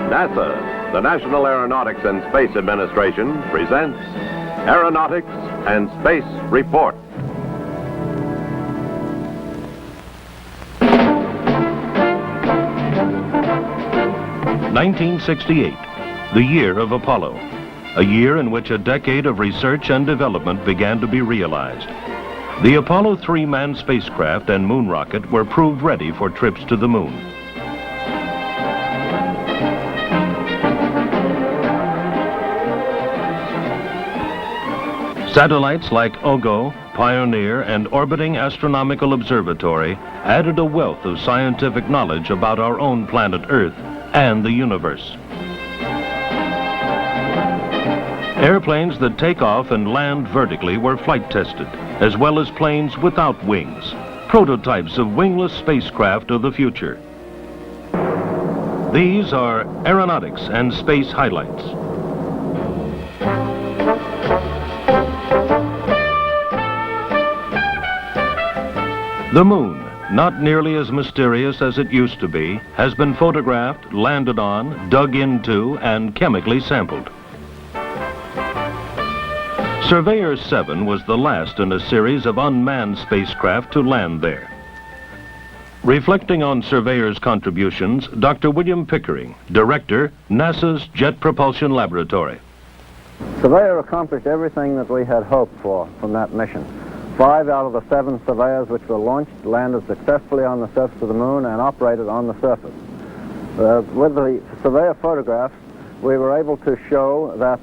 NASA, the National Aeronautics and Space Administration, presents Aeronautics and Space Report. (1968), the year of Apollo, a year in which a decade of research and development began to be realized. The Apollo 3 manned spacecraft and moon rocket were proved ready for trips to the moon. Satellites like OGO, Pioneer, and Orbiting Astronomical Observatory added a wealth of scientific knowledge about our own planet Earth and the universe. Airplanes that take off and land vertically were flight tested, as well as planes without wings, prototypes of wingless spacecraft of the future. These are Aeronautics and Space Highlights. The moon, not nearly as mysterious as it used to be, has been photographed, landed on, dug into, and chemically sampled. Surveyor 7 was the last in a series of unmanned spacecraft to land there. Reflecting on Surveyor's contributions, Dr. William Pickering, Director, NASA's Jet Propulsion Laboratory. Surveyor accomplished everything that we had hoped for from that mission. 5 out of the 7 surveyors which were launched landed successfully on the surface of the moon and operated on the surface. With the surveyor photographs, we were able to show that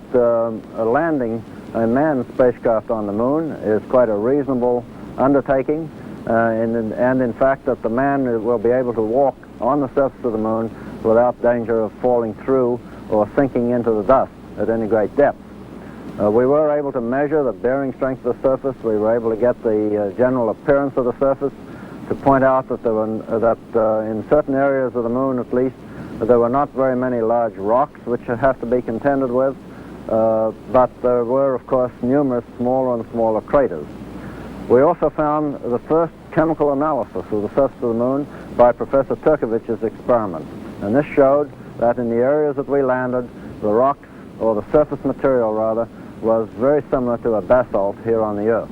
landing a manned spacecraft on the moon is quite a reasonable undertaking, and in fact that the man will be able to walk on the surface of the moon without danger of falling through or sinking into the dust at any great depth. We were able to measure the bearing strength of the surface. We were able to get the general appearance of the surface, to point out that in certain areas of the moon at least, there were not very many large rocks which have to be contended with, but there were of course numerous smaller and smaller craters. We also found the first chemical analysis of the surface of the moon by Professor Turkovich's experiment, and this showed that in the areas that we landed, the rocks, or the surface material rather, was very similar to a basalt here on the Earth.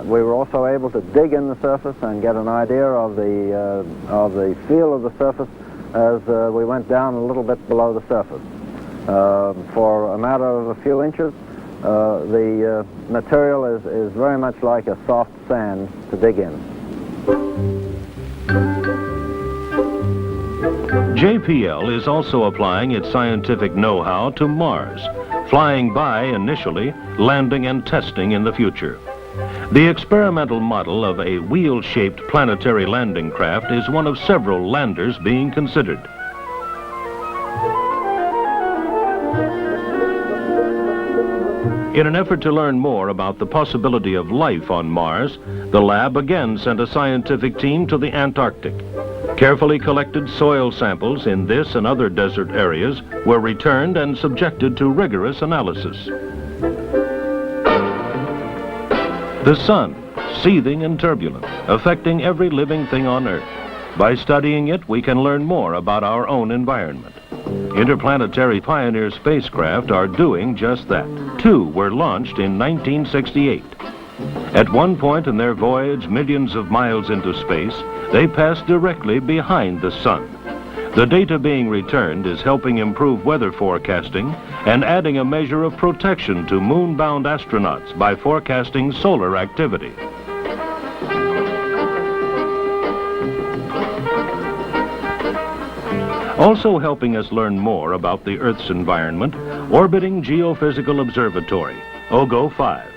We were also able to dig in the surface and get an idea of the feel of the surface as we went down a little bit below the surface. For a matter of a few inches, the material is very much like a soft sand to dig in. JPL is also applying its scientific know-how to Mars, flying by initially, landing and testing in the future. The experimental model of a wheel-shaped planetary landing craft is one of several landers being considered. In an effort to learn more about the possibility of life on Mars, the lab again sent a scientific team to the Antarctic. Carefully collected soil samples in this and other desert areas were returned and subjected to rigorous analysis. The sun, seething and turbulent, affecting every living thing on Earth. By studying it, we can learn more about our own environment. Interplanetary Pioneer spacecraft are doing just that. 2 were launched in 1968. At one point in their voyage millions of miles into space, they passed directly behind the sun. The data being returned is helping improve weather forecasting and adding a measure of protection to moon-bound astronauts by forecasting solar activity. Also helping us learn more about the Earth's environment, Orbiting Geophysical Observatory, OGO 5.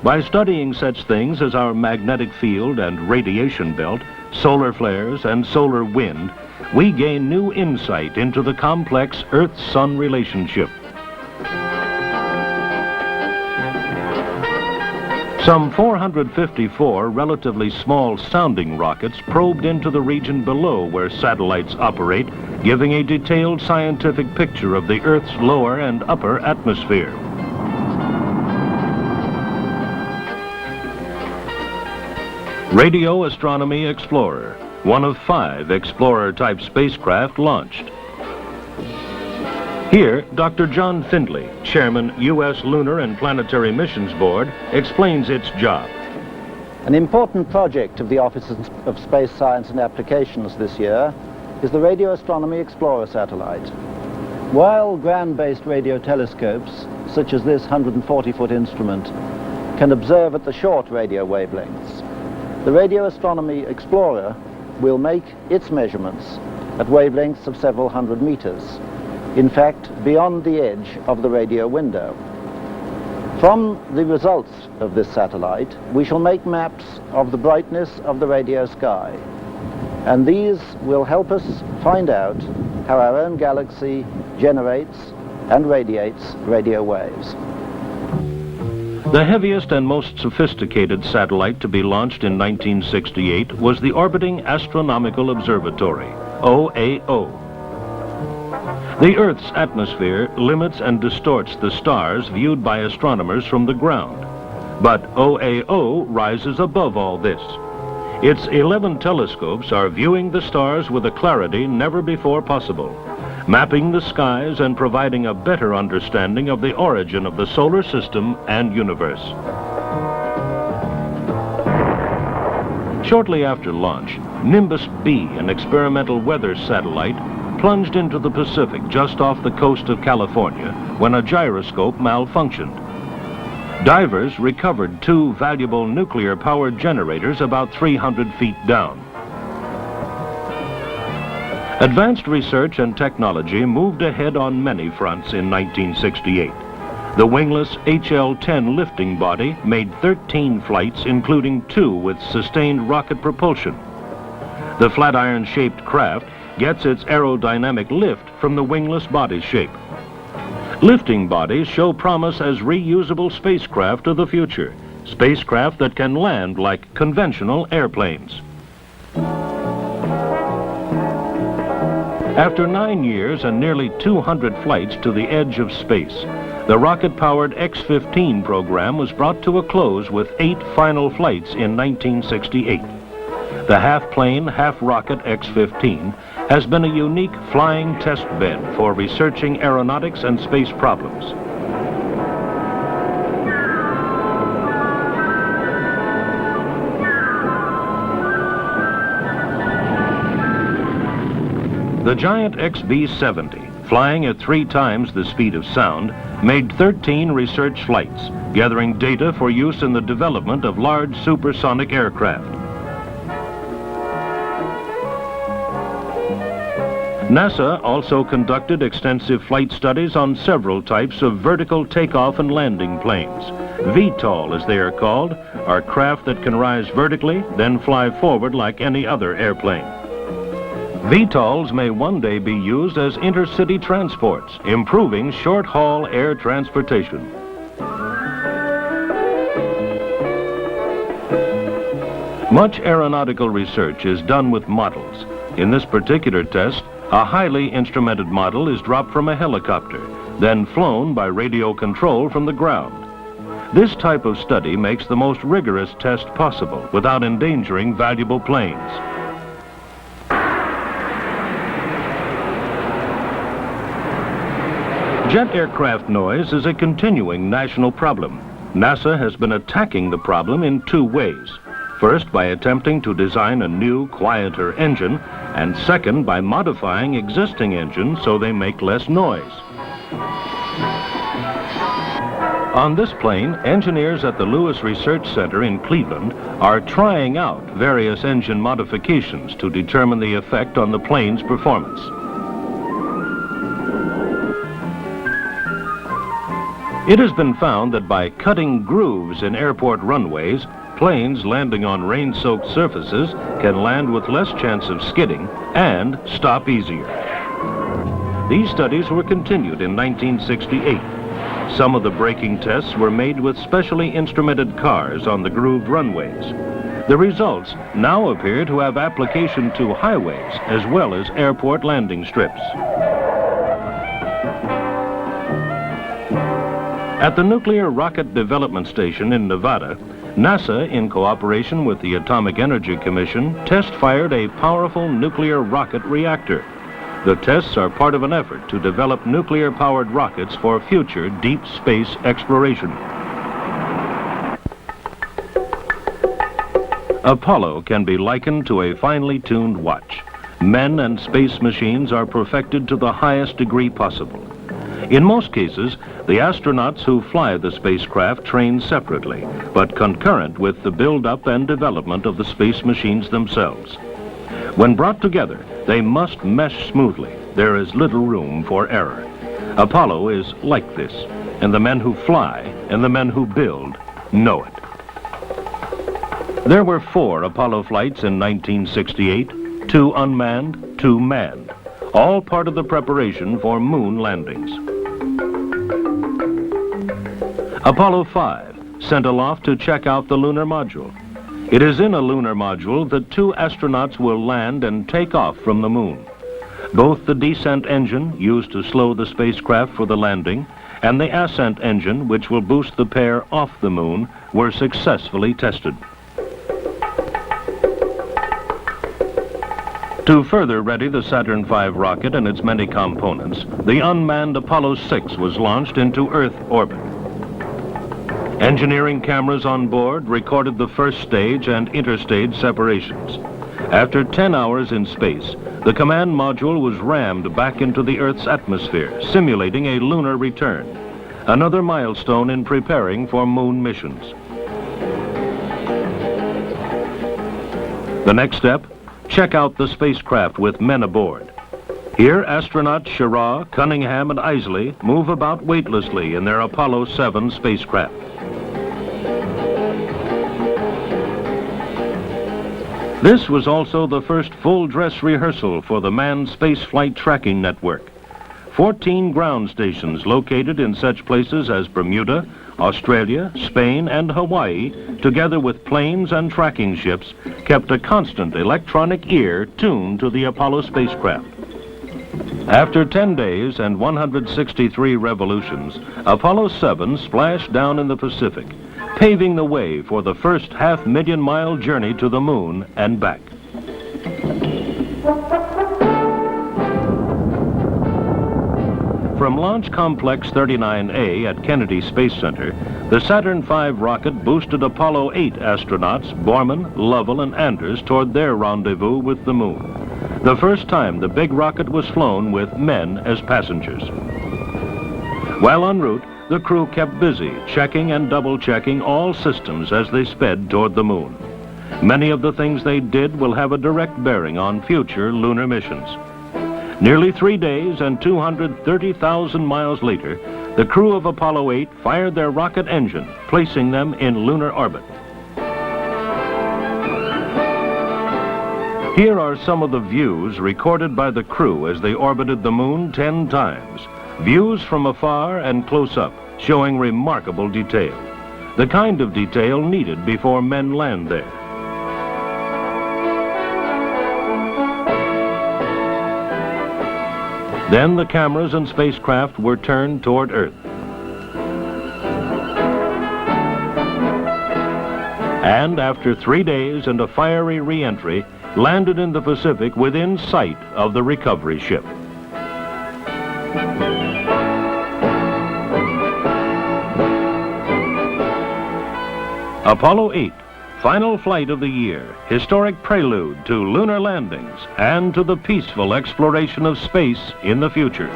By studying such things as our magnetic field and radiation belt, solar flares and solar wind, we gain new insight into the complex Earth-Sun relationship. Some 454 relatively small sounding rockets probed into the region below where satellites operate giving a detailed scientific picture of the Earth's lower and upper atmosphere. Radio Astronomy Explorer, one of 5 Explorer-type spacecraft launched. Here, Dr. John Findlay, Chairman, U.S. Lunar and Planetary Missions Board, explains its job. An important project of the Office of Space Science and Applications this year is the Radio Astronomy Explorer satellite. While ground-based radio telescopes, such as this 140-foot instrument, can observe at the short radio wavelengths, the Radio Astronomy Explorer will make its measurements at wavelengths of several hundred meters, in fact, beyond the edge of the radio window. From the results of this satellite, we shall make maps of the brightness of the radio sky, and these will help us find out how our own galaxy generates and radiates radio waves. The heaviest and most sophisticated satellite to be launched in 1968 was the Orbiting Astronomical Observatory, OAO. The Earth's atmosphere limits and distorts the stars viewed by astronomers from the ground. But OAO rises above all this. Its 11 telescopes are viewing the stars with a clarity never before possible, mapping the skies and providing a better understanding of the origin of the solar system and universe. Shortly after launch, Nimbus B, an experimental weather satellite, plunged into the Pacific just off the coast of California when a gyroscope malfunctioned. Divers recovered 2 valuable nuclear-powered generators about 300 feet down. Advanced research and technology moved ahead on many fronts in 1968. The wingless HL-10 lifting body made 13 flights, including 2 with sustained rocket propulsion. The flatiron-shaped craft gets its aerodynamic lift from the wingless body shape. Lifting bodies show promise as reusable spacecraft of the future, spacecraft that can land like conventional airplanes. After 9 years and nearly 200 flights to the edge of space, the rocket-powered X-15 program was brought to a close with 8 final flights in 1968. The half-plane, half-rocket X-15 has been a unique flying test bed for researching aeronautics and space problems. The giant XB-70, flying at 3 times the speed of sound, made 13 research flights, gathering data for use in the development of large supersonic aircraft. NASA also conducted extensive flight studies on several types of vertical takeoff and landing planes. VTOL, as they are called, are craft that can rise vertically, then fly forward like any other airplane. VTOLs may one day be used as intercity transports, improving short-haul air transportation. Much aeronautical research is done with models. In this particular test, a highly instrumented model is dropped from a helicopter, then flown by radio control from the ground. This type of study makes the most rigorous test possible without endangering valuable planes. Jet aircraft noise is a continuing national problem. NASA has been attacking the problem in 2 ways. First, by attempting to design a new, quieter engine, and second, by modifying existing engines so they make less noise. On this plane, engineers at the Lewis Research Center in Cleveland are trying out various engine modifications to determine the effect on the plane's performance. It has been found that by cutting grooves in airport runways, planes landing on rain-soaked surfaces can land with less chance of skidding and stop easier. These studies were continued in 1968. Some of the braking tests were made with specially instrumented cars on the grooved runways. The results now appear to have application to highways as well as airport landing strips. At the Nuclear Rocket Development Station in Nevada, NASA, in cooperation with the Atomic Energy Commission, test-fired a powerful nuclear rocket reactor. The tests are part of an effort to develop nuclear-powered rockets for future deep space exploration. Apollo can be likened to a finely tuned watch. Men and space machines are perfected to the highest degree possible. In most cases, the astronauts who fly the spacecraft train separately, but concurrent with the build-up and development of the space machines themselves. When brought together, they must mesh smoothly. There is little room for error. Apollo is like this, and the men who fly and the men who build know it. There were 4 Apollo flights in 1968, 2 unmanned, 2 manned, all part of the preparation for moon landings. Apollo 5, sent aloft to check out the lunar module. It is in a lunar module that 2 astronauts will land and take off from the moon. Both the descent engine, used to slow the spacecraft for the landing, and the ascent engine, which will boost the pair off the moon, were successfully tested. To further ready the Saturn V rocket and its many components, the unmanned Apollo 6 was launched into Earth orbit. Engineering cameras on board recorded the first stage and interstage separations. After 10 hours in space, the command module was rammed back into the Earth's atmosphere, simulating a lunar return, another milestone in preparing for moon missions. The next step, check out the spacecraft with men aboard. Here, astronauts Schirra, Cunningham, and Isley move about weightlessly in their Apollo 7 spacecraft. This was also the first full dress rehearsal for the Manned Spaceflight Tracking Network. 14 ground stations located in such places as Bermuda, Australia, Spain, and Hawaii, together with planes and tracking ships, kept a constant electronic ear tuned to the Apollo spacecraft. After 10 days and 163 revolutions, Apollo 7 splashed down in the Pacific, paving the way for the first half-million-mile journey to the moon and back. From Launch Complex 39A at Kennedy Space Center, the Saturn V rocket boosted Apollo 8 astronauts, Borman, Lovell, and Anders toward their rendezvous with the moon. The first time the big rocket was flown with men as passengers. While en route, the crew kept busy, checking and double-checking all systems as they sped toward the moon. Many of the things they did will have a direct bearing on future lunar missions. Nearly 3 days and 230,000 miles later, the crew of Apollo 8 fired their rocket engine, placing them in lunar orbit. Here are some of the views recorded by the crew as they orbited the moon 10 times. Views from afar and close up, showing remarkable detail. The kind of detail needed before men land there. Then the cameras and spacecraft were turned toward Earth. And after 3 days and a fiery re-entry, landed in the Pacific within sight of the recovery ship. Apollo 8, final flight of the year, historic prelude to lunar landings and to the peaceful exploration of space in the future.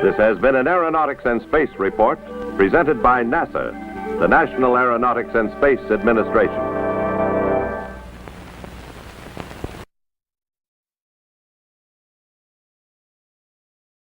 This has been an Aeronautics and Space Report presented by NASA, the National Aeronautics and Space Administration.